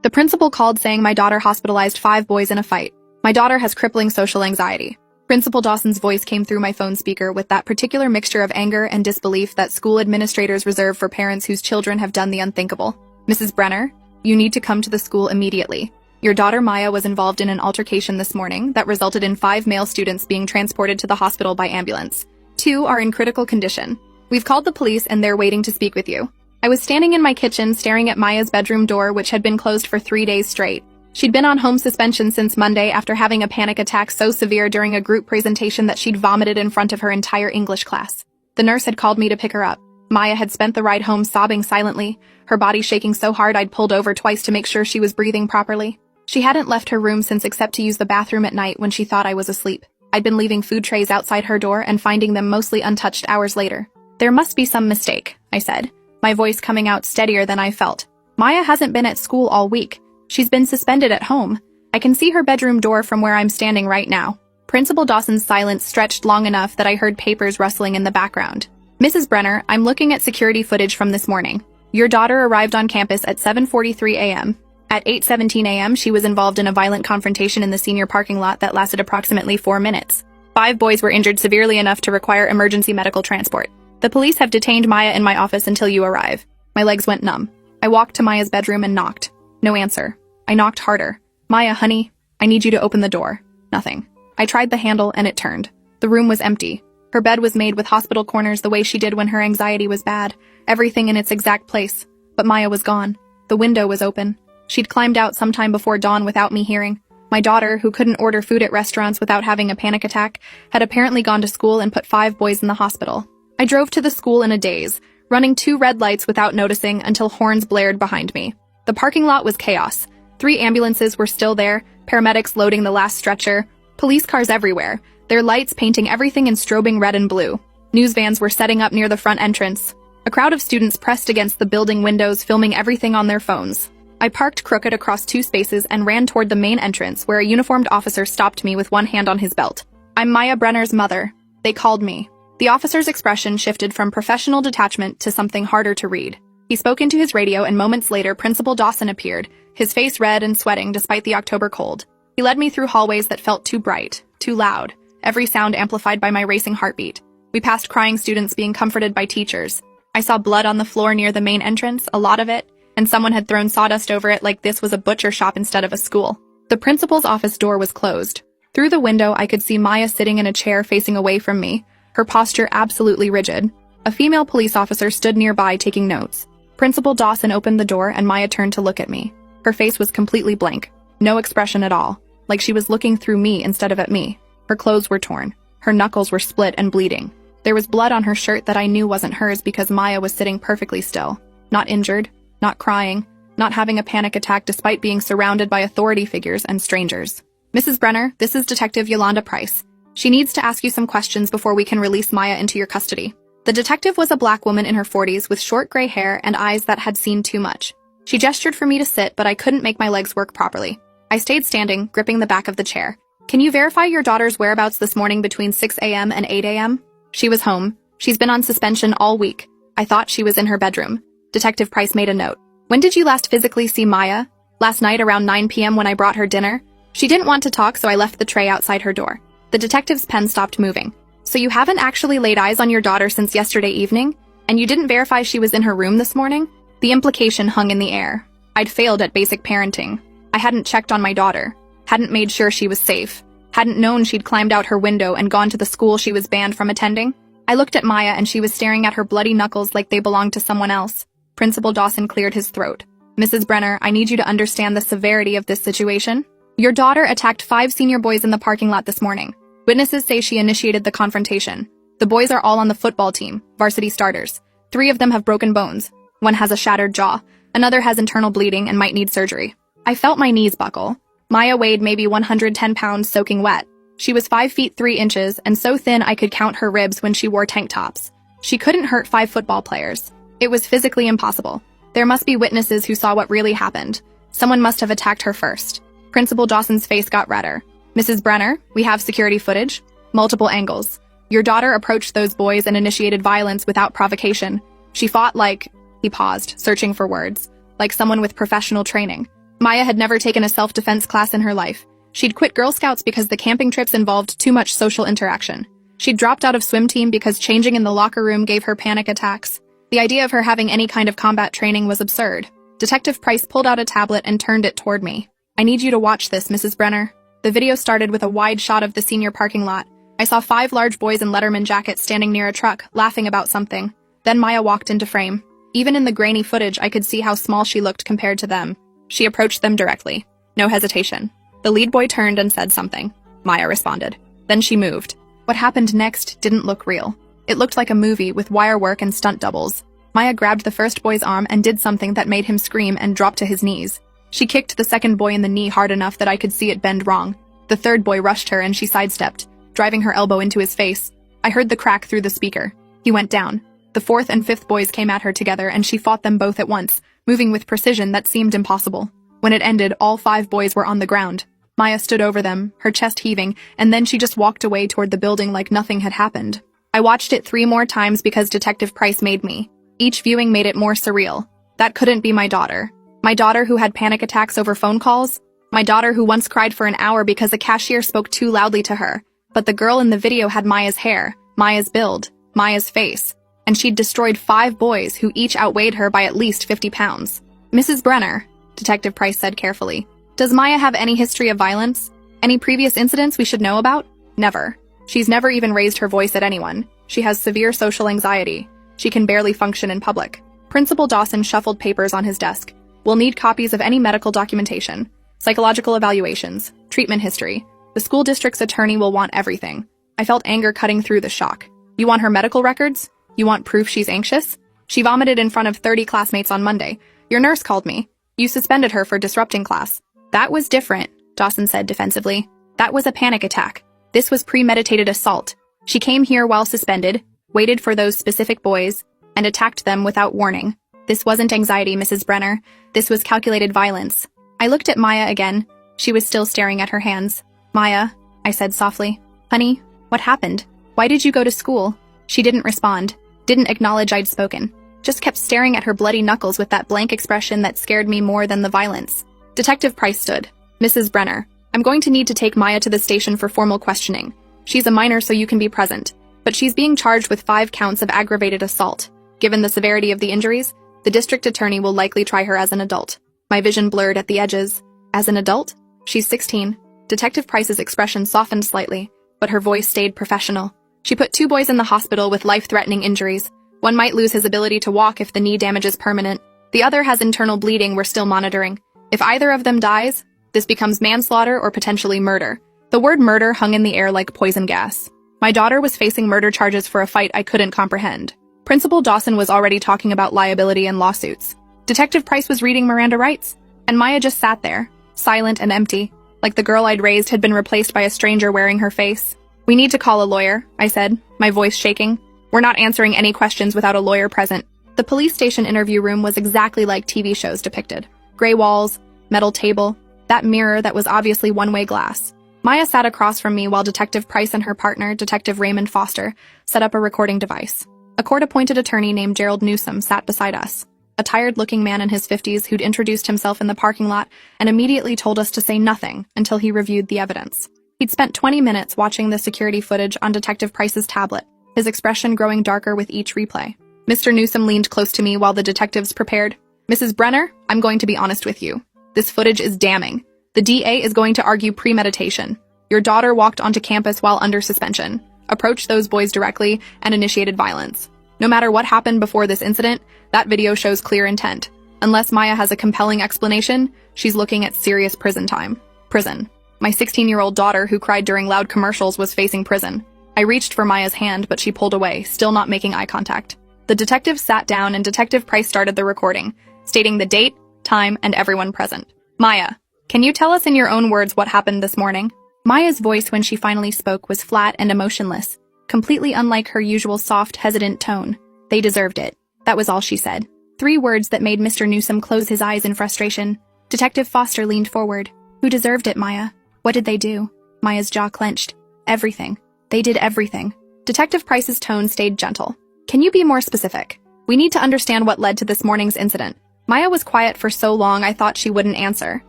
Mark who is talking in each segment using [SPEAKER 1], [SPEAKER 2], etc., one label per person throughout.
[SPEAKER 1] The principal called saying my daughter hospitalized 5 boys in a fight. My daughter has crippling social anxiety. Principal Dawson's voice came through my phone speaker with that particular mixture of anger and disbelief that school administrators reserve for parents whose children have done the unthinkable. Mrs. Brenner, you need to come to the school immediately. Your daughter Maya was involved in an altercation this morning that resulted in 5 male students being transported to the hospital by ambulance. 2 are in critical condition. We've called the police and they're waiting to speak with you. I was standing in my kitchen staring at Maya's bedroom door, which had been closed for 3 days straight. She'd been on home suspension since Monday after having a panic attack so severe during a group presentation that she'd vomited in front of her entire English class. The nurse had called me to pick her up. Maya had spent the ride home sobbing silently, her body shaking so hard I'd pulled over twice to make sure she was breathing properly. She hadn't left her room since except to use the bathroom at night when she thought I was asleep. I'd been leaving food trays outside her door and finding them mostly untouched hours later. There must be some mistake, I said, my voice coming out steadier than I felt. Maya hasn't been at school all week. She's been suspended at home. I can see her bedroom door from where I'm standing right now. Principal Dawson's silence stretched long enough that I heard papers rustling in the background. Mrs. Brenner, I'm looking at security footage from this morning. Your daughter arrived on campus at 7:43 a.m. At 8:17 a.m., she was involved in a violent confrontation in the senior parking lot that lasted approximately 4 minutes. 5 boys were injured severely enough to require emergency medical transport. The police have detained Maya in my office until you arrive. My legs went numb. I walked to Maya's bedroom and knocked. No answer. I knocked harder. Maya, honey, I need you to open the door. Nothing. I tried the handle and it turned. The room was empty. Her bed was made with hospital corners the way she did when her anxiety was bad. Everything in its exact place. But Maya was gone. The window was open. She'd climbed out sometime before dawn without me hearing. My daughter, who couldn't order food at restaurants without having a panic attack, had apparently gone to school and put 5 boys in the hospital. I drove to the school in a daze, running 2 red lights without noticing until horns blared behind me. The parking lot was chaos. 3 ambulances were still there, paramedics loading the last stretcher, police cars everywhere, their lights painting everything in strobing red and blue. News vans were setting up near the front entrance. A crowd of students pressed against the building windows, filming everything on their phones. I parked crooked across 2 spaces and ran toward the main entrance, where a uniformed officer stopped me with one hand on his belt. I'm Maya Brenner's mother. They called me. The officer's expression shifted from professional detachment to something harder to read. He spoke into his radio and moments later Principal Dawson appeared, his face red and sweating despite the October cold. He led me through hallways that felt too bright, too loud, every sound amplified by my racing heartbeat. We passed crying students being comforted by teachers. I saw blood on the floor near the main entrance, a lot of it, and someone had thrown sawdust over it like this was a butcher shop instead of a school. The principal's office door was closed. Through the window I could see Maya sitting in a chair facing away from me, her posture absolutely rigid. A female police officer stood nearby taking notes. Principal Dawson opened the door and Maya turned to look at me. Her face was completely blank, no expression at all, like she was looking through me instead of at me. Her clothes were torn. Her knuckles were split and bleeding. There was blood on her shirt that I knew wasn't hers because Maya was sitting perfectly still, not injured, not crying, not having a panic attack despite being surrounded by authority figures and strangers. Mrs. Brenner, this is Detective Yolanda Price. She needs to ask you some questions before we can release Maya into your custody. The detective was a black woman in her 40s with short gray hair and eyes that had seen too much. She gestured for me to sit, but I couldn't make my legs work properly. I stayed standing, gripping the back of the chair. Can you verify your daughter's whereabouts this morning between 6 a.m. and 8 a.m.? She was home. She's been on suspension all week. I thought she was in her bedroom. Detective Price made a note. When did you last physically see Maya? Last night around 9 p.m. when I brought her dinner? She didn't want to talk, so I left the tray outside her door. The detective's pen stopped moving. So you haven't actually laid eyes on your daughter since yesterday evening? And you didn't verify she was in her room this morning? The implication hung in the air. I'd failed at basic parenting. I hadn't checked on my daughter. Hadn't made sure she was safe. Hadn't known she'd climbed out her window and gone to the school she was banned from attending. I looked at Maya and she was staring at her bloody knuckles like they belonged to someone else. Principal Dawson cleared his throat. Mrs. Brenner, I need you to understand the severity of this situation. Your daughter attacked 5 senior boys in the parking lot this morning. Witnesses say she initiated the confrontation. The boys are all on the football team, varsity starters. 3 of them have broken bones. One has a shattered jaw. Another has internal bleeding and might need surgery. I felt my knees buckle. Maya weighed maybe 110 pounds soaking wet. She was 5 feet 3 inches and so thin I could count her ribs when she wore tank tops. She couldn't hurt 5 football players. It was physically impossible. There must be witnesses who saw what really happened. Someone must have attacked her first. Principal Dawson's face got redder. Mrs. Brenner, we have security footage. Multiple angles. Your daughter approached those boys and initiated violence without provocation. She fought like... He paused, searching for words. Like someone with professional training. Maya had never taken a self-defense class in her life. She'd quit Girl Scouts because the camping trips involved too much social interaction. She'd dropped out of swim team because changing in the locker room gave her panic attacks. The idea of her having any kind of combat training was absurd. Detective Price pulled out a tablet and turned it toward me. "I need you to watch this, Mrs. Brenner." The video started with a wide shot of the senior parking lot. I saw 5 large boys in Letterman jackets standing near a truck, laughing about something. Then Maya walked into frame. Even in the grainy footage, I could see how small she looked compared to them. She approached them directly. No hesitation. The lead boy turned and said something. Maya responded. Then she moved. What happened next didn't look real. It looked like a movie with wire work and stunt doubles. Maya grabbed the first boy's arm and did something that made him scream and drop to his knees. She kicked the second boy in the knee hard enough that I could see it bend wrong. The third boy rushed her and she sidestepped, driving her elbow into his face. I heard the crack through the speaker. He went down. The fourth and fifth boys came at her together and she fought them both at once, moving with precision that seemed impossible. When it ended, all 5 boys were on the ground. Maya stood over them, her chest heaving, and then she just walked away toward the building like nothing had happened. I watched it 3 more times because Detective Price made me. Each viewing made it more surreal. That couldn't be my daughter. My daughter who had panic attacks over phone calls? My daughter who once cried for an hour because a cashier spoke too loudly to her. But the girl in the video had Maya's hair, Maya's build, Maya's face. And she'd destroyed 5 boys who each outweighed her by at least 50 pounds. "Mrs. Brenner," Detective Price said carefully, "does Maya have any history of violence? Any previous incidents we should know about?" "Never. She's never even raised her voice at anyone. She has severe social anxiety. She can barely function in public." Principal Dawson shuffled papers on his desk. "We'll need copies of any medical documentation, psychological evaluations, treatment history. The school district's attorney will want everything." I felt anger cutting through the shock. "You want her medical records? You want proof she's anxious? She vomited in front of 30 classmates on Monday. Your nurse called me. You suspended her for disrupting class." "That was different," Dawson said defensively. "That was a panic attack. This was premeditated assault. She came here while suspended, waited for those specific boys, and attacked them without warning. This wasn't anxiety, Mrs. Brenner. This was calculated violence." I looked at Maya again. She was still staring at her hands. "Maya," I said softly. "Honey, what happened? Why did you go to school?" She didn't respond, didn't acknowledge I'd spoken. Just kept staring at her bloody knuckles with that blank expression that scared me more than the violence. Detective Price stood. "Mrs. Brenner, I'm going to need to take Maya to the station for formal questioning. She's a minor so you can be present. But she's being charged with 5 counts of aggravated assault. Given the severity of the injuries, the district attorney will likely try her as an adult." My vision blurred at the edges. "As an adult? She's 16. Detective Price's expression softened slightly, but her voice stayed professional. "She put 2 boys in the hospital with life-threatening injuries. One might lose his ability to walk if the knee damage is permanent. The other has internal bleeding we're still monitoring. If either of them dies, this becomes manslaughter or potentially murder." The word murder hung in the air like poison gas. My daughter was facing murder charges for a fight I couldn't comprehend. Principal Dawson was already talking about liability and lawsuits. Detective Price was reading Miranda rights, and Maya just sat there, silent and empty, like the girl I'd raised had been replaced by a stranger wearing her face. "We need to call a lawyer," I said, my voice shaking. "We're not answering any questions without a lawyer present." The police station interview room was exactly like TV shows depicted. Gray walls, metal table, that mirror that was obviously one-way glass. Maya sat across from me while Detective Price and her partner, Detective Raymond Foster, set up a recording device. A court-appointed attorney named Gerald Newsom sat beside us, a tired-looking man in his 50s who'd introduced himself in the parking lot and immediately told us to say nothing until he reviewed the evidence. He'd spent 20 minutes watching the security footage on Detective Price's tablet, his expression growing darker with each replay. Mr. Newsom leaned close to me while the detectives prepared. "Mrs. Brenner, I'm going to be honest with you. This footage is damning. The DA is going to argue premeditation. Your daughter walked onto campus while under suspension, approached those boys directly, and initiated violence. No matter what happened before this incident, that video shows clear intent. Unless Maya has a compelling explanation, she's looking at serious prison time. Prison. My 16-year-old daughter who cried during loud commercials was facing prison. I reached for Maya's hand, but she pulled away, still not making eye contact. The detective sat down and Detective Price started the recording, stating the date, time, and everyone present. "Maya, can you tell us in your own words what happened this morning?" Maya's voice when she finally spoke was flat and emotionless, completely unlike her usual soft, hesitant tone. "They deserved it." That was all she said. 3 words that made Mr. Newsom close his eyes in frustration. Detective Foster leaned forward. "Who deserved it, Maya? What did they do?" Maya's jaw clenched. "Everything. They did everything." Detective Price's tone stayed gentle. "Can you be more specific? We need to understand what led to this morning's incident." Maya was quiet for so long I thought she wouldn't answer.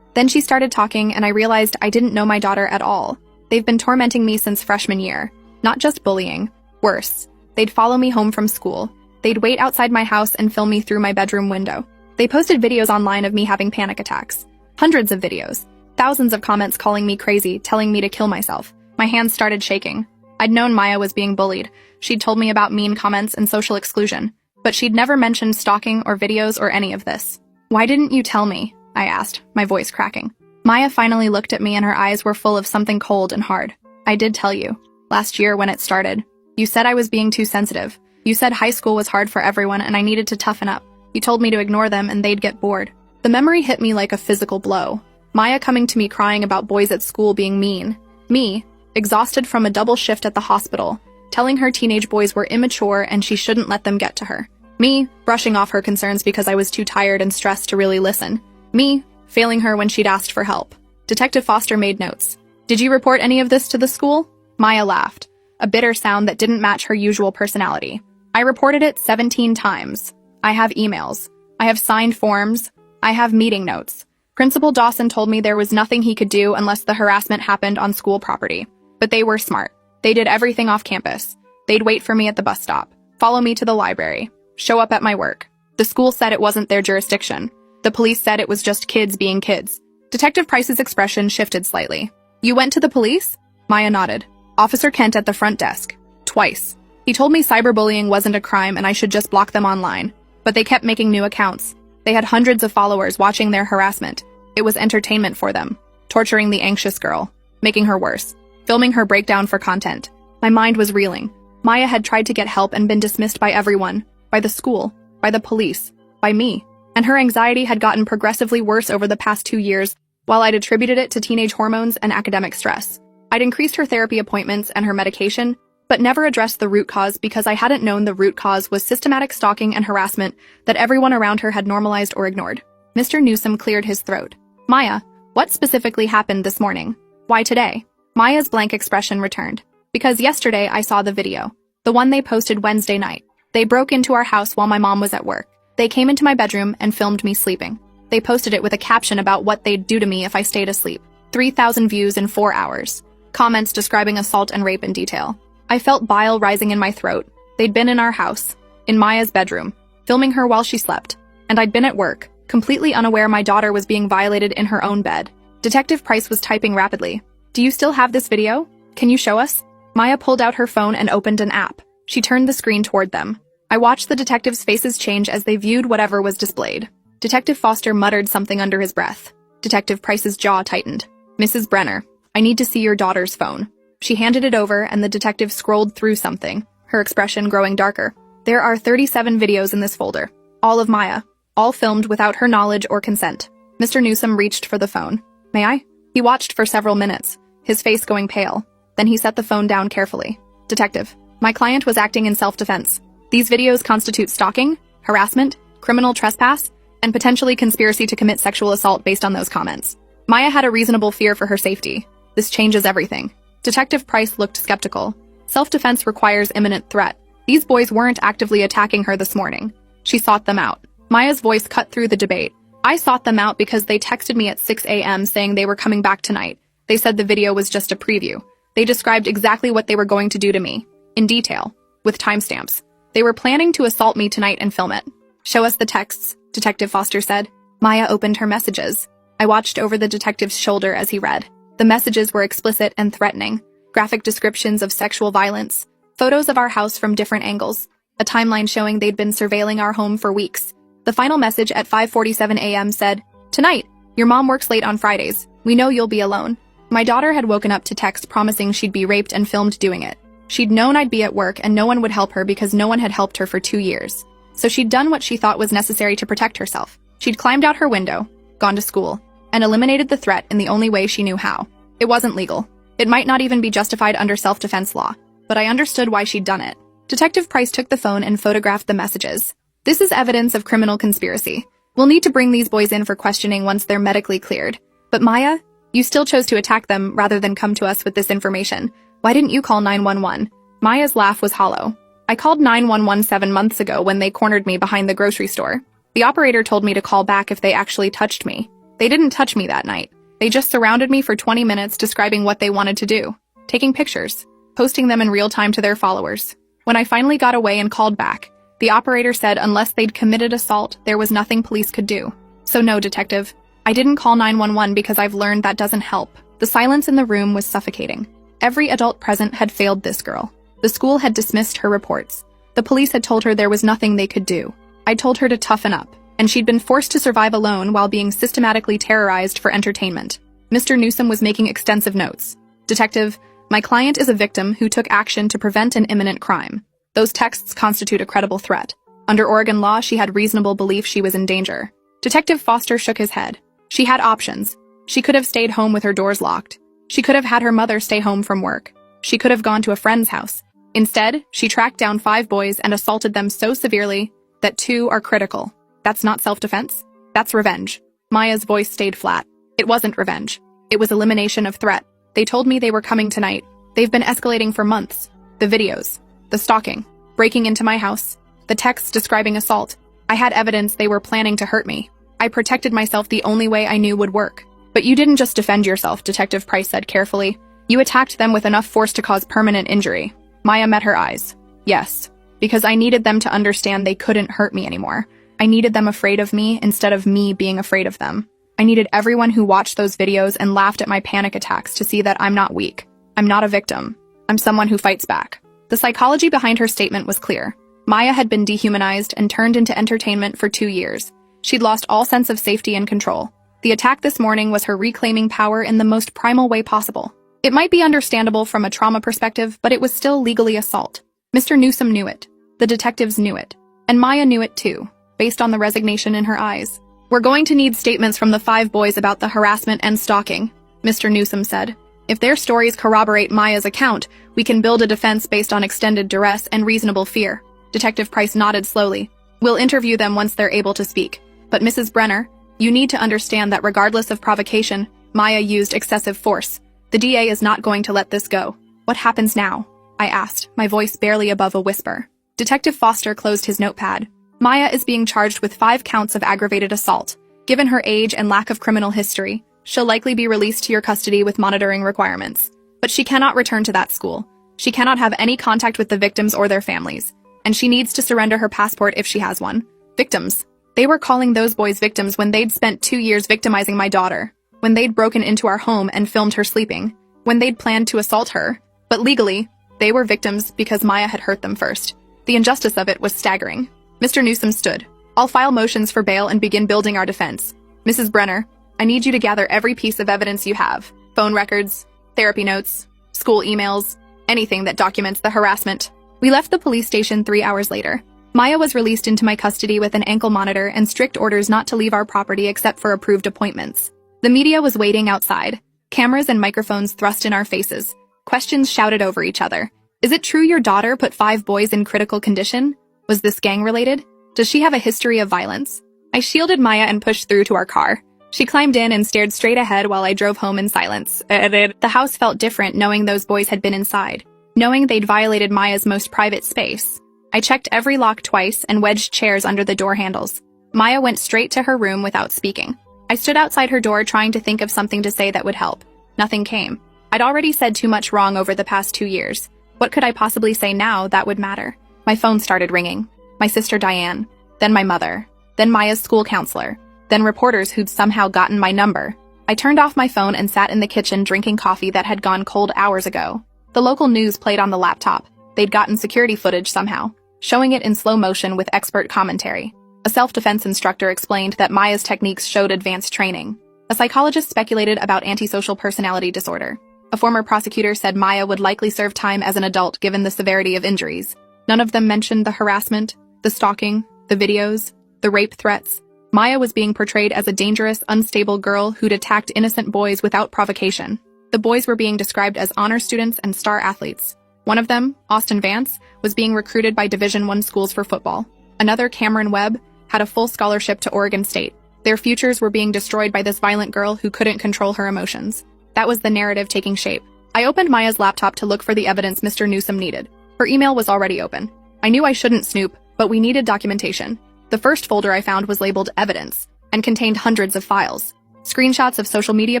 [SPEAKER 1] Then she started talking and I realized I didn't know my daughter at all. They've been tormenting me since freshman year. Not just bullying. Worse. They'd follow me home from school. They'd wait outside my house and film me through my bedroom window. They posted videos online of me having panic attacks. Hundreds of videos. Thousands of comments calling me crazy, telling me to kill myself. My hands started shaking. I'd known Maya was being bullied. She'd told me about mean comments and social exclusion. But she'd never mentioned stalking or videos or any of this. "Why didn't you tell me?" I asked, my voice cracking. Maya finally looked at me and her eyes were full of something cold and hard. "I did tell you. Last year when it started. You said I was being too sensitive. You said high school was hard for everyone and I needed to toughen up. You told me to ignore them and they'd get bored." The memory hit me like a physical blow. Maya coming to me crying about boys at school being mean. Me, exhausted from a double shift at the hospital, telling her teenage boys were immature and she shouldn't let them get to her. Me, brushing off her concerns because I was too tired and stressed to really listen. Me, failing her when she'd asked for help. Detective Foster made notes. "Did you report any of this to the school?" Maya laughed, a bitter sound that didn't match her usual personality. "I reported it 17 times. I have emails. I have signed forms. I have meeting notes. Principal Dawson told me there was nothing he could do unless the harassment happened on school property. But they were smart. They did everything off campus. They'd wait for me at the bus stop, follow me to the library, show up at my work. The school said it wasn't their jurisdiction. The police said it was just kids being kids." Detective Price's expression shifted slightly. "You went to the police?" Maya nodded. "Officer Kent at the front desk. Twice. He told me cyberbullying wasn't a crime and I should just block them online. But they kept making new accounts. They had hundreds of followers watching their harassment. It was entertainment for them. Torturing the anxious girl. Making her worse. Filming her breakdown for content. My mind was reeling. Maya had tried to get help and been dismissed by everyone. By the school. By the police. By me. And her anxiety had gotten progressively worse over the past 2 years, while I'd attributed it to teenage hormones and academic stress. I'd increased her therapy appointments and her medication, but never addressed the root cause because I hadn't known the root cause was systematic stalking and harassment that everyone around her had normalized or ignored. Mr. Newsom cleared his throat. "Maya, what specifically happened this morning? Why today?" Maya's blank expression returned. "Because yesterday I saw the video. The one they posted Wednesday night. They broke into our house while my mom was at work. They came into my bedroom and filmed me sleeping. They posted it with a caption about what they'd do to me if I stayed asleep. 3,000 views in 4 hours. Comments describing assault and rape in detail. I felt bile rising in my throat. They'd been in our house, in Maya's bedroom, filming her while she slept. And I'd been at work, completely unaware my daughter was being violated in her own bed." Detective Price was typing rapidly. "Do you still have this video? Can you show us?" Maya pulled out her phone and opened an app. She turned the screen toward them. I watched the detectives' faces change as they viewed whatever was displayed. Detective Foster muttered something under his breath. Detective Price's jaw tightened. "Mrs. Brenner, I need to see your daughter's phone." She handed it over and the detective scrolled through something, her expression growing darker. "There are 37 videos in this folder. All of Maya. All filmed without her knowledge or consent." Mr. Newsom reached for the phone. "May I?" He watched for several minutes, his face going pale. Then he set the phone down carefully. "Detective, my client was acting in self-defense. These videos constitute stalking, harassment, criminal trespass, and potentially conspiracy to commit sexual assault based on those comments. Maya had a reasonable fear for her safety. This changes everything." Detective Price looked skeptical. "Self-defense requires imminent threat. These boys weren't actively attacking her this morning. She sought them out." Maya's voice cut through the debate. "I sought them out because they texted me at 6 a.m. saying they were coming back tonight. They said the video was just a preview. They described exactly what they were going to do to me. In detail. With timestamps. They were planning to assault me tonight and film it." "Show us the texts," Detective Foster said. Maya opened her messages. I watched over the detective's shoulder as he read. The messages were explicit and threatening. Graphic descriptions of sexual violence. Photos of our house from different angles. A timeline showing they'd been surveilling our home for weeks. The final message at 5:47 a.m. said, "Tonight, your mom works late on Fridays. We know you'll be alone." My daughter had woken up to text promising she'd be raped and filmed doing it. She'd known I'd be at work and no one would help her because no one had helped her for 2 years. So she'd done what she thought was necessary to protect herself. She'd climbed out her window, gone to school, and eliminated the threat in the only way she knew how. It wasn't legal. It might not even be justified under self-defense law, but I understood why she'd done it. Detective Price took the phone and photographed the messages. "This is evidence of criminal conspiracy. We'll need to bring these boys in for questioning once they're medically cleared. But Maya, you still chose to attack them rather than come to us with this information. Why didn't you call 911? Maya's laugh was hollow. "I called 911 7 months ago when they cornered me behind the grocery store. The operator told me to call back if they actually touched me. They didn't touch me that night. They just surrounded me for 20 minutes describing what they wanted to do, taking pictures, posting them in real time to their followers. When I finally got away and called back, the operator said unless they'd committed assault, there was nothing police could do. So no, detective. I didn't call 911 because I've learned that doesn't help. The silence in the room was suffocating. Every adult present had failed this girl. The school had dismissed her reports. The police had told her there was nothing they could do. I told her to toughen up, and she'd been forced to survive alone while being systematically terrorized for entertainment. Mr. Newsom was making extensive notes. Detective, my client is a victim who took action to prevent an imminent crime. Those texts constitute a credible threat. Under Oregon law, she had reasonable belief she was in danger. Detective Foster shook his head. She had options. She could have stayed home with her doors locked. She could have had her mother stay home from work. She could have gone to a friend's house. Instead, she tracked down 5 boys and assaulted them so severely that 2 are critical. That's not self-defense. That's revenge. Maya's voice stayed flat. It wasn't revenge. It was elimination of threat. They told me they were coming tonight. They've been escalating for months. The videos, the stalking, breaking into my house, the texts describing assault. I had evidence they were planning to hurt me. I protected myself the only way I knew would work. But you didn't just defend yourself, Detective Price said carefully. You attacked them with enough force to cause permanent injury. Maya met her eyes. Yes, because I needed them to understand they couldn't hurt me anymore. I needed them afraid of me instead of me being afraid of them. I needed everyone who watched those videos and laughed at my panic attacks to see that I'm not weak. I'm not a victim. I'm someone who fights back. The psychology behind her statement was clear. Maya had been dehumanized and turned into entertainment for 2 years. She'd lost all sense of safety and control. The attack this morning was her reclaiming power in the most primal way possible. It might be understandable from a trauma perspective, but it was still legally assault. Mr. Newsom knew it. The detectives knew it. And Maya knew it too, based on the resignation in her eyes. We're going to need statements from the 5 boys about the harassment and stalking, Mr. Newsom said. If their stories corroborate Maya's account, we can build a defense based on extended duress and reasonable fear. Detective Price nodded slowly. We'll interview them once they're able to speak. But Mrs. Brenner, you need to understand that regardless of provocation, Maya used excessive force. The DA is not going to let this go. What happens now? I asked, my voice barely above a whisper. Detective Foster closed his notepad. Maya is being charged with 5 counts of aggravated assault. Given her age and lack of criminal history, she'll likely be released to your custody with monitoring requirements. But she cannot return to that school. She cannot have any contact with the victims or their families. And she needs to surrender her passport if she has one. Victims. They were calling those boys victims when they'd spent 2 years victimizing my daughter, when they'd broken into our home and filmed her sleeping, when they'd planned to assault her. But legally, they were victims because Maya had hurt them first. The injustice of it was staggering. Mr. Newsom stood. I'll file motions for bail and begin building our defense. Mrs. Brenner, I need you to gather every piece of evidence you have. Phone records, therapy notes, school emails, anything that documents the harassment. We left the police station 3 hours later. Maya was released into my custody with an ankle monitor and strict orders not to leave our property except for approved appointments. The media was waiting outside. Cameras and microphones thrust in our faces. Questions shouted over each other. Is it true your daughter put 5 boys in critical condition? Was this gang-related? Does she have a history of violence? I shielded Maya and pushed through to our car. She climbed in and stared straight ahead while I drove home in silence. The house felt different knowing those boys had been inside, knowing they'd violated Maya's most private space. I checked every lock twice and wedged chairs under the door handles. Maya went straight to her room without speaking. I stood outside her door trying to think of something to say that would help. Nothing came. I'd already said too much wrong over the past 2 years. What could I possibly say now that would matter? My phone started ringing. My sister Diane, then my mother, then Maya's school counselor, then reporters who'd somehow gotten my number. I turned off my phone and sat in the kitchen drinking coffee that had gone cold hours ago. The local news played on the laptop. They'd gotten security footage somehow, showing it in slow motion with expert commentary. A self-defense instructor explained that Maya's techniques showed advanced training. A psychologist speculated about antisocial personality disorder. A former prosecutor said Maya would likely serve time as an adult given the severity of injuries. None of them mentioned the harassment, the stalking, the videos, the rape threats. Maya was being portrayed as a dangerous, unstable girl who'd attacked innocent boys without provocation. The boys were being described as honor students and star athletes. One of them, Austin Vance, was being recruited by Division I schools for football. Another, Cameron Webb, had a full scholarship to Oregon State. Their futures were being destroyed by this violent girl who couldn't control her emotions. That was the narrative taking shape. I opened Maya's laptop to look for the evidence Mr. Newsom needed. Her email was already open. I knew I shouldn't snoop, but we needed documentation. The first folder I found was labeled Evidence and contained hundreds of files. Screenshots of social media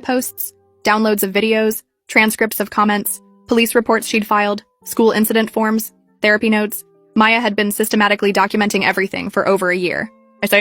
[SPEAKER 1] posts, downloads of videos, transcripts of comments, police reports she'd filed, school incident forms, therapy notes. Maya had been systematically documenting everything for over a year.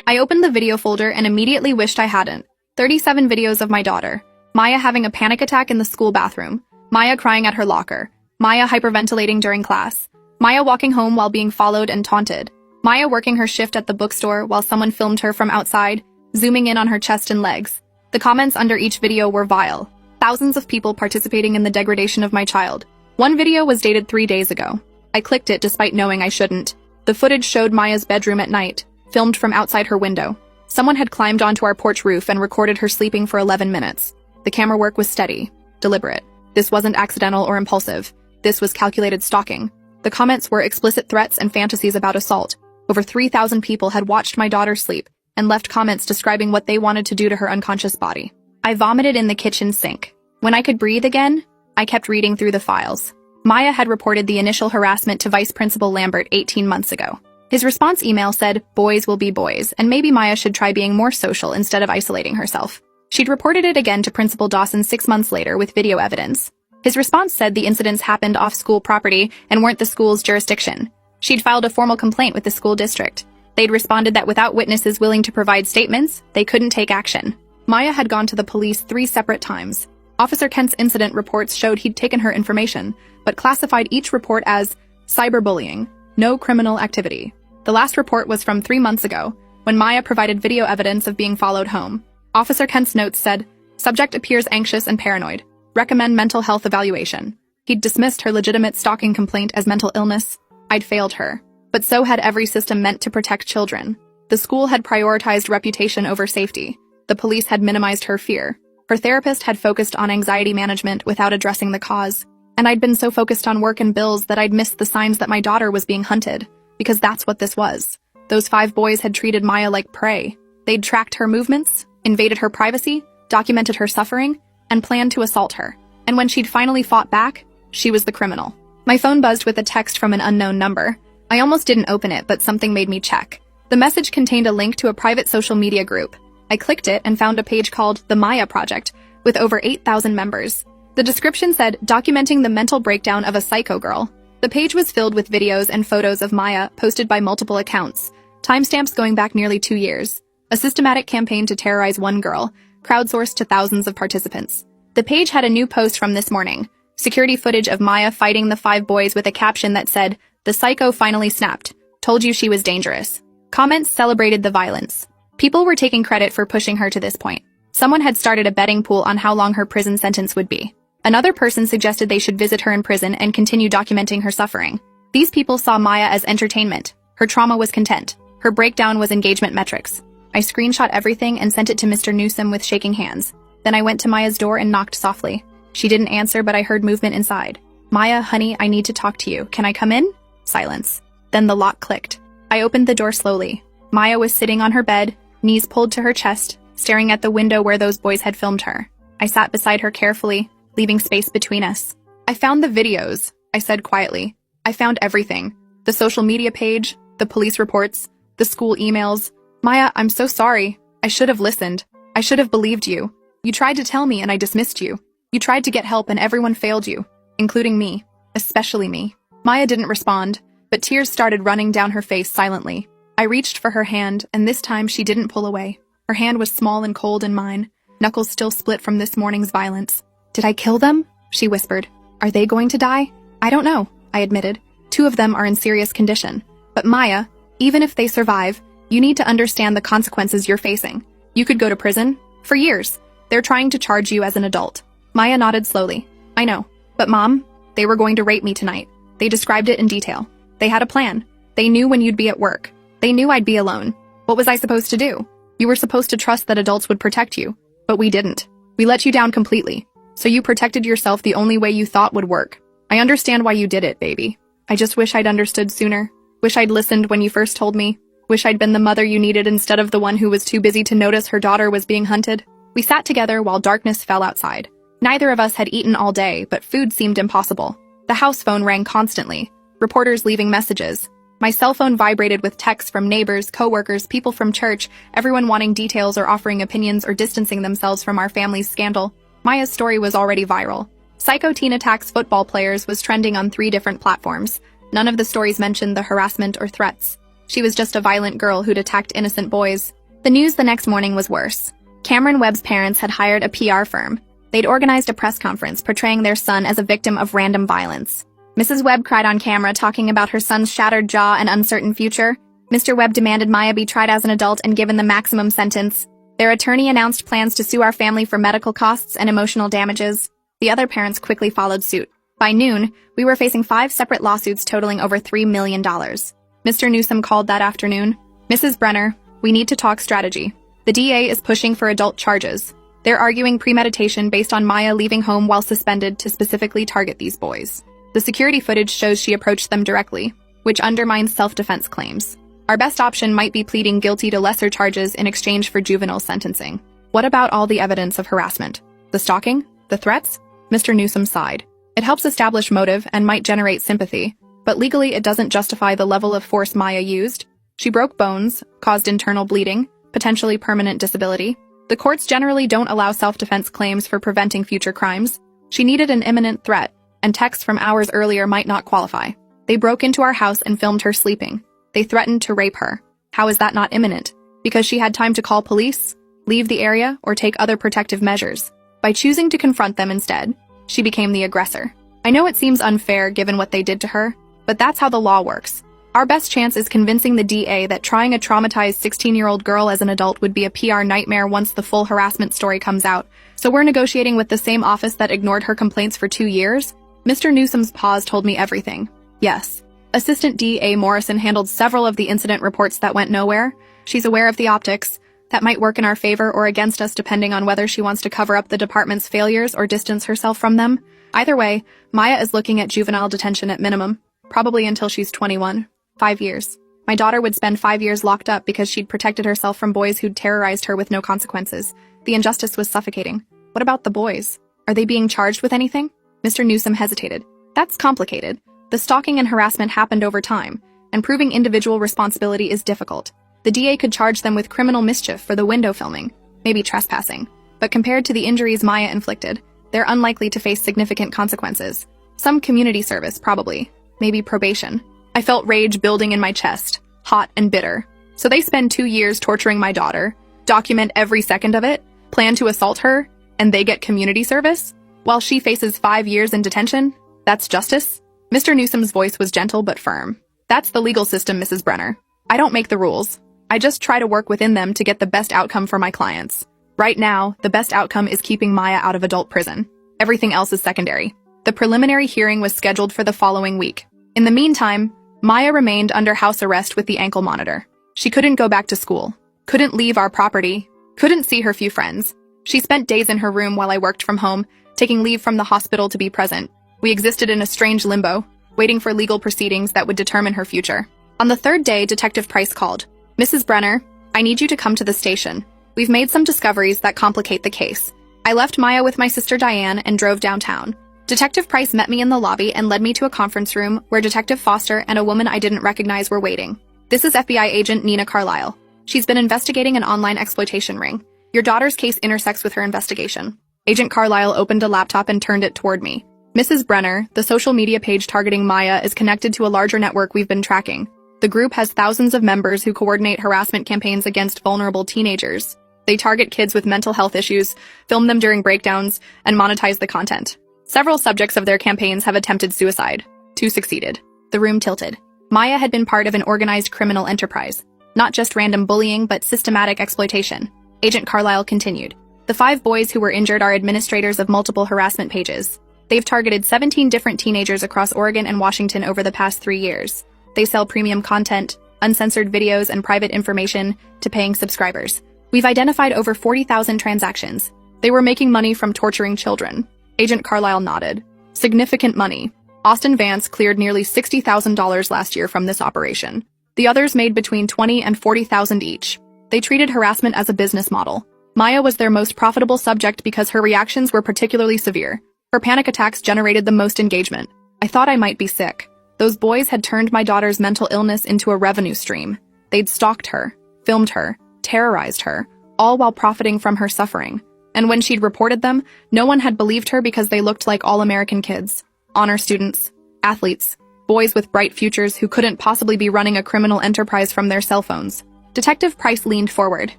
[SPEAKER 1] I opened the video folder and immediately wished I hadn't. 37 videos of my daughter. Maya having a panic attack in the school bathroom. Maya crying at her locker. Maya hyperventilating during class. Maya walking home while being followed and taunted. Maya working her shift at the bookstore while someone filmed her from outside, zooming in on her chest and legs. The comments under each video were vile. Thousands of people participating in the degradation of my child. One video was dated 3 days ago. I clicked it despite knowing I shouldn't. The footage showed Maya's bedroom at night, filmed from outside her window. Someone had climbed onto our porch roof and recorded her sleeping for 11 minutes. The camera work was steady, deliberate. This wasn't accidental or impulsive. This was calculated stalking. The comments were explicit threats and fantasies about assault. Over 3,000 people had watched my daughter sleep and left comments describing what they wanted to do to her unconscious body. I vomited in the kitchen sink. When I could breathe again, I kept reading through the files. Maya had reported the initial harassment to Vice Principal Lambert 18 months ago. His response email said, boys will be boys, and maybe Maya should try being more social instead of isolating herself. She'd reported it again to Principal Dawson 6 months later with video evidence. His response said the incidents happened off school property and weren't the school's jurisdiction. She'd filed a formal complaint with the school district. They'd responded that without witnesses willing to provide statements, they couldn't take action. Maya had gone to the police 3 separate times. Officer Kent's incident reports showed he'd taken her information, but classified each report as cyberbullying, no criminal activity. The last report was from 3 months ago, when Maya provided video evidence of being followed home. Officer Kent's notes said, subject appears anxious and paranoid. Recommend mental health evaluation. He'd dismissed her legitimate stalking complaint as mental illness. I'd failed her. But so had every system meant to protect children. The school had prioritized reputation over safety. The police had minimized her fear. Her therapist had focused on anxiety management without addressing the cause. And I'd been so focused on work and bills that I'd missed the signs that my daughter was being hunted. Because that's what this was. Those 5 boys had treated Maya like prey. They'd tracked her movements, invaded her privacy, documented her suffering, and planned to assault her. And when she'd finally fought back, she was the criminal. My phone buzzed with a text from an unknown number. I almost didn't open it, but something made me check. The message contained a link to a private social media group. I clicked it and found a page called The Maya Project, with over 8,000 members. The description said, documenting the mental breakdown of a psycho girl. The page was filled with videos and photos of Maya posted by multiple accounts, timestamps going back nearly 2 years. A systematic campaign to terrorize one girl, crowdsourced to thousands of participants. The page had a new post from this morning. Security footage of Maya fighting the 5 boys with a caption that said, the psycho finally snapped. Told you she was dangerous. Comments celebrated the violence. People were taking credit for pushing her to this point. Someone had started a betting pool on how long her prison sentence would be. Another person suggested they should visit her in prison and continue documenting her suffering. These people saw Maya as entertainment. Her trauma was content. Her breakdown was engagement metrics. I screenshot everything and sent it to Mr. Newsom with shaking hands. Then I went to Maya's door and knocked softly. She didn't answer, but I heard movement inside. Maya, honey, I need to talk to you. Can I come in? Silence. Then the lock clicked. I opened the door slowly. Maya was sitting on her bed, knees pulled to her chest, staring at the window where those boys had filmed her. I sat beside her carefully, leaving space between us. I found the videos, I said quietly. I found everything. The social media page, the police reports, the school emails. Maya, I'm so sorry. I should have listened. I should have believed you. You tried to tell me and I dismissed you. You tried to get help and everyone failed you, including me, especially me. Maya didn't respond, but tears started running down her face silently. I reached for her hand, and this time she didn't pull away. Her hand was small and cold in mine, knuckles still split from this morning's violence. Did I kill them? She whispered. Are they going to die? I don't know, I admitted. 2 of them are in serious condition. But Maya, even if they survive, you need to understand the consequences you're facing. You could go to prison for years. They're trying to charge you as an adult. Maya nodded slowly. I know. But Mom, they were going to rape me tonight. They described it in detail. They had a plan. They knew when you'd be at work. They knew I'd be alone. What was I supposed to do? You were supposed to trust that adults would protect you. But we didn't. We let you down completely. So you protected yourself the only way you thought would work. I understand why you did it, baby. I just wish I'd understood sooner. Wish I'd listened when you first told me. Wish I'd been the mother you needed instead of the one who was too busy to notice her daughter was being hunted. We sat together while darkness fell outside. Neither of us had eaten all day, but food seemed impossible. The house phone rang constantly, reporters leaving messages. My cell phone vibrated with texts from neighbors, coworkers, people from church, everyone wanting details or offering opinions or distancing themselves from our family's scandal. Maya's story was already viral. Psycho teen attacks football players was trending on 3 different platforms. None of the stories mentioned the harassment or threats. She was just a violent girl who'd attacked innocent boys. The news the next morning was worse. Cameron Webb's parents had hired a PR firm. They'd organized a press conference portraying their son as a victim of random violence. Mrs. Webb cried on camera talking about her son's shattered jaw and uncertain future. Mr. Webb demanded Maya be tried as an adult and given the maximum sentence. Their attorney announced plans to sue our family for medical costs and emotional damages. The other parents quickly followed suit. By noon, we were facing 5 separate lawsuits totaling over $3 million. Mr. Newsom called that afternoon. Mrs. Brenner, we need to talk strategy. The DA is pushing for adult charges. They're arguing premeditation based on Maya leaving home while suspended to specifically target these boys. The security footage shows she approached them directly, which undermines self-defense claims. Our best option might be pleading guilty to lesser charges in exchange for juvenile sentencing. What about all the evidence of harassment? The stalking? The threats? Mr. Newsom sighed. It helps establish motive and might generate sympathy, but legally it doesn't justify the level of force Maya used. She broke bones, caused internal bleeding, potentially permanent disability. The courts generally don't allow self-defense claims for preventing future crimes. She needed an imminent threat, and texts from hours earlier might not qualify. They broke into our house and filmed her sleeping. They threatened to rape her. How is that not imminent? Because she had time to call police, leave the area, or take other protective measures. By choosing to confront them instead, she became the aggressor. I know it seems unfair given what they did to her, but that's how the law works. Our best chance is convincing the DA that trying a traumatized 16-year-old girl as an adult would be a PR nightmare once the full harassment story comes out. So we're negotiating with the same office that ignored her complaints for 2 years? Mr. Newsom's pause told me everything. Yes. Assistant DA Morrison handled several of the incident reports that went nowhere. She's aware of the optics. That might work in our favor or against us depending on whether she wants to cover up the department's failures or distance herself from them. Either way, Maya is looking at juvenile detention at minimum, probably until she's 21. 5 years. My daughter would spend 5 years locked up because she'd protected herself from boys who'd terrorized her with no consequences. The injustice was suffocating. What about the boys? Are they being charged with anything? Mr. Newsom hesitated. That's complicated. The stalking and harassment happened over time, and proving individual responsibility is difficult. The DA could charge them with criminal mischief for the window filming, maybe trespassing. But compared to the injuries Maya inflicted, they're unlikely to face significant consequences. Some community service, probably. Maybe probation. I felt rage building in my chest, hot and bitter. So they spend 2 years torturing my daughter, document every second of it, plan to assault her, and they get community service? While she faces 5 years in detention? That's justice? Mr. Newsom's voice was gentle but firm. That's the legal system, Mrs. Brenner. I don't make the rules. I just try to work within them to get the best outcome for my clients. Right now, the best outcome is keeping Maya out of adult prison. Everything else is secondary. The preliminary hearing was scheduled for the following week. In the meantime, Maya remained under house arrest with the ankle monitor. She couldn't go back to school, couldn't leave our property, couldn't see her few friends. She spent days in her room while I worked from home, taking leave from the hospital to be present. We existed in a strange limbo, waiting for legal proceedings that would determine her future. On the 3rd day, Detective Price called. Mrs. Brenner, I need you to come to the station. We've made some discoveries that complicate the case. I left Maya with my sister Diane and drove downtown. Detective Price met me in the lobby and led me to a conference room where Detective Foster and a woman I didn't recognize were waiting. This is FBI agent Nina Carlisle. She's been investigating an online exploitation ring. Your daughter's case intersects with her investigation. Agent Carlisle opened a laptop and turned it toward me. Mrs. Brenner, the social media page targeting Maya is connected to a larger network we've been tracking. The group has thousands of members who coordinate harassment campaigns against vulnerable teenagers. They target kids with mental health issues, film them during breakdowns, and monetize the content. Several subjects of their campaigns have attempted suicide. 2 succeeded. The room tilted. Maya had been part of an organized criminal enterprise. Not just random bullying, but systematic exploitation. Agent Carlisle continued. The 5 boys who were injured are administrators of multiple harassment pages. They've targeted 17 different teenagers across Oregon and Washington over the past 3 years. They sell premium content, uncensored videos, and private information to paying subscribers. We've identified over 40,000 transactions. They were making money from torturing children. Agent Carlisle nodded. Significant money. Austin Vance cleared nearly $60,000 last year from this operation. The others made between $20,000 and $40,000 each. They treated harassment as a business model. Maya was their most profitable subject because her reactions were particularly severe. Her panic attacks generated the most engagement. I thought I might be sick. Those boys had turned my daughter's mental illness into a revenue stream. They'd stalked her, filmed her, terrorized her, all while profiting from her suffering. And when she'd reported them, no one had believed her because they looked like all-American kids, honor students, athletes, boys with bright futures who couldn't possibly be running a criminal enterprise from their cell phones. Detective Price leaned forward.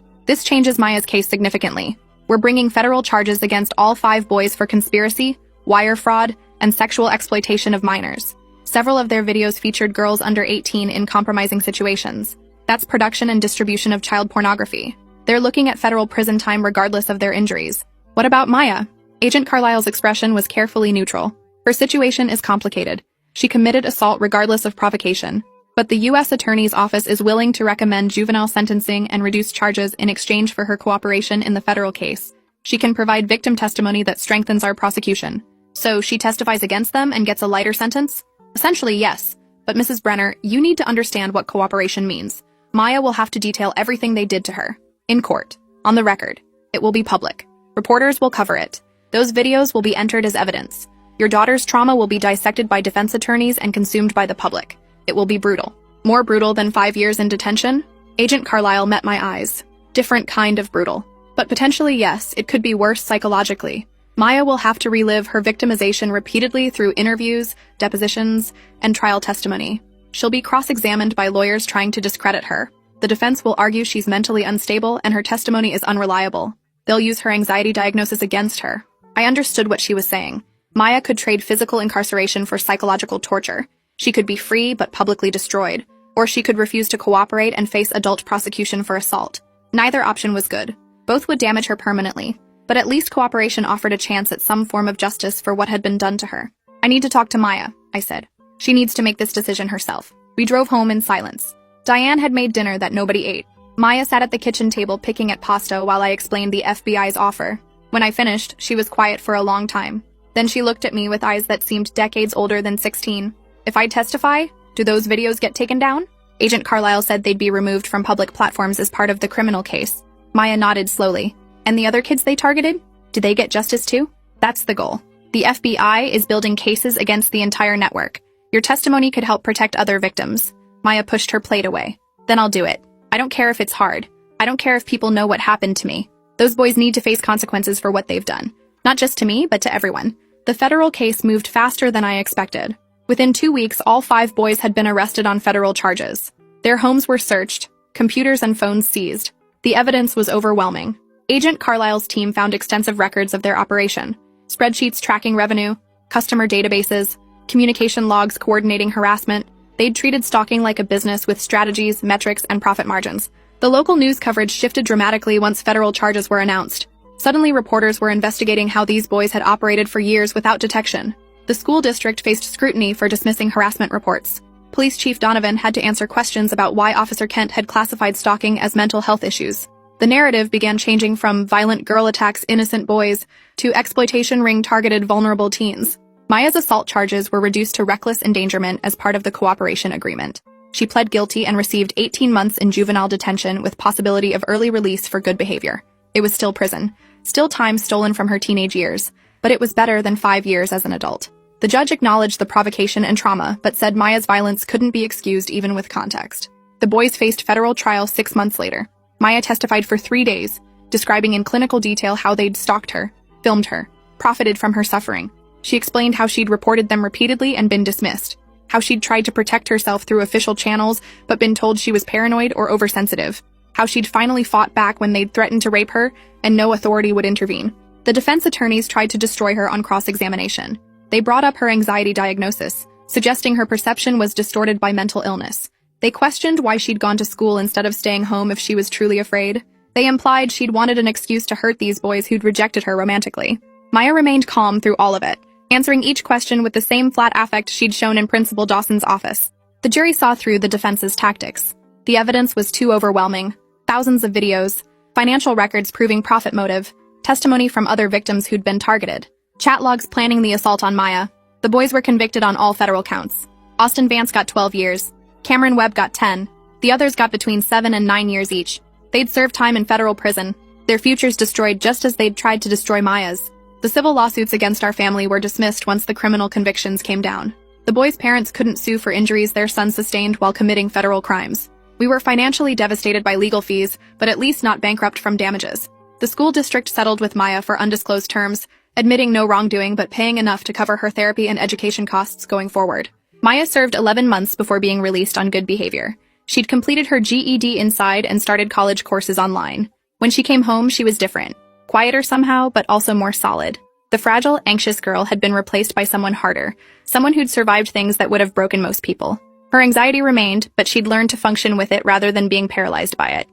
[SPEAKER 1] This changes Maya's case significantly. We're bringing federal charges against all 5 boys for conspiracy, wire fraud, and sexual exploitation of minors. Several of their videos featured girls under 18 in compromising situations. That's production and distribution of child pornography. They're looking at federal prison time regardless of their injuries. What about Maya? Agent Carlisle's expression was carefully neutral. Her situation is complicated. She committed assault regardless of provocation. But the U.S. Attorney's Office is willing to recommend juvenile sentencing and reduce charges in exchange for her cooperation in the federal case. She can provide victim testimony that strengthens our prosecution. So she testifies against them and gets a lighter sentence? Essentially, yes. But Mrs. Brenner, you need to understand what cooperation means. Maya will have to detail everything they did to her. In court. On the record. It will be public. Reporters will cover it. Those videos will be entered as evidence. Your daughter's trauma will be dissected by defense attorneys and consumed by the public. It will be brutal. More brutal than 5 years in detention? Agent Carlisle met my eyes. Different kind of brutal. But potentially, yes, it could be worse psychologically. Maya will have to relive her victimization repeatedly through interviews, depositions, and trial testimony. She'll be cross-examined by lawyers trying to discredit her. The defense will argue she's mentally unstable and her testimony is unreliable. They'll use her anxiety diagnosis against her. I understood what she was saying. Maya could trade physical incarceration for psychological torture. She could be free but publicly destroyed. Or she could refuse to cooperate and face adult prosecution for assault. Neither option was good. Both would damage her permanently. But at least cooperation offered a chance at some form of justice for what had been done to her. I need to talk to Maya, I said. She needs to make this decision herself. We drove home in silence. Diane had made dinner that nobody ate. Maya sat at the kitchen table picking at pasta while I explained the FBI's offer. When I finished, she was quiet for a long time. Then she looked at me with eyes that seemed decades older than 16. If I testify, do those videos get taken down? Agent Carlisle said they'd be removed from public platforms as part of the criminal case. Maya nodded slowly. And the other kids they targeted? Do they get justice too? That's the goal. The FBI is building cases against the entire network. Your testimony could help protect other victims. Maya pushed her plate away. Then I'll do it. I don't care if it's hard. I don't care if people know what happened to me. Those boys need to face consequences for what they've done. Not just to me, but to everyone. The federal case moved faster than I expected. Within 2 weeks, all 5 boys had been arrested on federal charges. Their homes were searched, computers and phones seized. The evidence was overwhelming. Agent Carlisle's team found extensive records of their operation. Spreadsheets tracking revenue, customer databases, communication logs coordinating harassment. They'd treated stalking like a business with strategies, metrics, and profit margins. The local news coverage shifted dramatically once federal charges were announced. Suddenly, reporters were investigating how these boys had operated for years without detection. The school district faced scrutiny for dismissing harassment reports. Police Chief Donovan had to answer questions about why Officer Kent had classified stalking as mental health issues. The narrative began changing from violent girl attacks innocent boys to exploitation ring targeted vulnerable teens. Maya's assault charges were reduced to reckless endangerment as part of the cooperation agreement. She pled guilty and received 18 months in juvenile detention with possibility of early release for good behavior. It was still prison, still time stolen from her teenage years, but it was better than 5 years as an adult. The judge acknowledged the provocation and trauma, but said Maya's violence couldn't be excused even with context. The boys faced federal trial 6 months later. Maya testified for 3 days, describing in clinical detail how they'd stalked her, filmed her, profited from her suffering. She explained how she'd reported them repeatedly and been dismissed, how she'd tried to protect herself through official channels but been told she was paranoid or oversensitive, how she'd finally fought back when they'd threatened to rape her and no authority would intervene. The defense attorneys tried to destroy her on cross-examination. They brought up her anxiety diagnosis, suggesting her perception was distorted by mental illness. They questioned why she'd gone to school instead of staying home if she was truly afraid. They implied she'd wanted an excuse to hurt these boys who'd rejected her romantically. Maya remained calm through all of it, answering each question with the same flat affect she'd shown in Principal Dawson's office. The jury saw through the defense's tactics. The evidence was too overwhelming. Thousands of videos, financial records proving profit motive, testimony from other victims who'd been targeted, chat logs planning the assault on Maya. The boys were convicted on all federal counts. Austin Vance got 12 years. Cameron Webb got 10. The others got between 7 and 9 years each. They'd served time in federal prison, their futures destroyed just as they'd tried to destroy Maya's. The civil lawsuits against our family were dismissed once the criminal convictions came down. The boys' parents couldn't sue for injuries their son sustained while committing federal crimes. We were financially devastated by legal fees, but at least not bankrupt from damages. The school district settled with Maya for undisclosed terms, admitting no wrongdoing but paying enough to cover her therapy and education costs going forward. Maya served 11 months before being released on good behavior. She'd completed her GED inside and started college courses online. When she came home, she was different. Quieter somehow, but also more solid. The fragile, anxious girl had been replaced by someone harder, someone who'd survived things that would have broken most people. Her anxiety remained, but she'd learned to function with it rather than being paralyzed by it.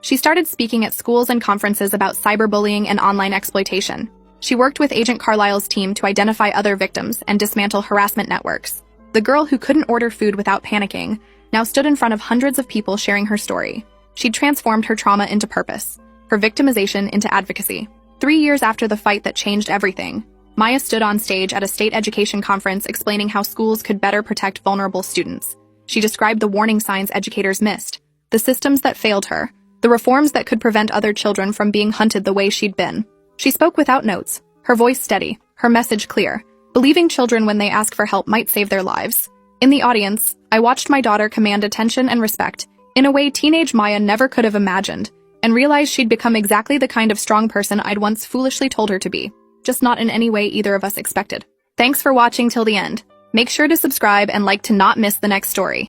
[SPEAKER 1] She started speaking at schools and conferences about cyberbullying and online exploitation. She worked with Agent Carlisle's team to identify other victims and dismantle harassment networks. The girl who couldn't order food without panicking now stood in front of hundreds of people sharing her story. She'd transformed her trauma into purpose, her victimization into advocacy. 3 years after the fight that changed everything, Maya stood on stage at a state education conference explaining how schools could better protect vulnerable students. She described the warning signs educators missed, the systems that failed her, the reforms that could prevent other children from being hunted the way she'd been. She spoke without notes, her voice steady, her message clear, believing children when they ask for help might save their lives. In the audience, I watched my daughter command attention and respect in a way teenage Maya never could have imagined, and realized she'd become exactly the kind of strong person I'd once foolishly told her to be, just not in any way either of us expected. Thanks for watching till the end. Make sure to subscribe and like to not miss the next story.